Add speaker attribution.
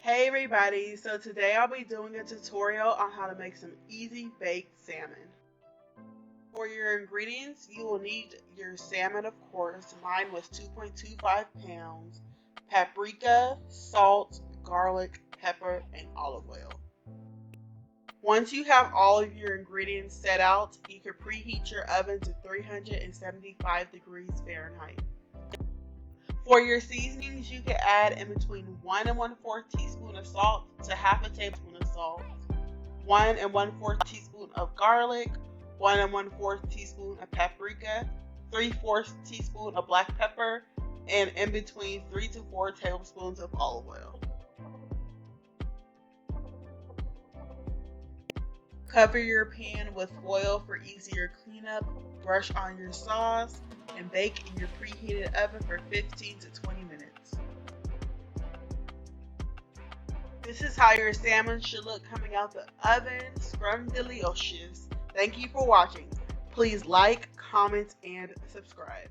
Speaker 1: Hey everybody, so today I'll be doing a tutorial on how to make some easy baked salmon. For your ingredients, you will need your salmon, of course. Mine was 2.25 pounds, paprika, salt, garlic, pepper, and olive oil. Once you have all of your ingredients set out, you can preheat your oven to 375 degrees Fahrenheit. For your seasonings, you can add in between 1 1/4 teaspoon of salt to half a tablespoon of salt, 1 1/4 teaspoon of garlic, 1 1/4 teaspoon of paprika, 3/4 teaspoon of black pepper, and in between 3 to 4 tablespoons of olive oil. Cover your pan with foil for easier cleanup, brush on your sauce, and bake in your preheated oven for 15 to 20 minutes. This is how your salmon should look coming out the oven. Scrumdiddlyocious. Thank you for watching. Please like, comment, and subscribe.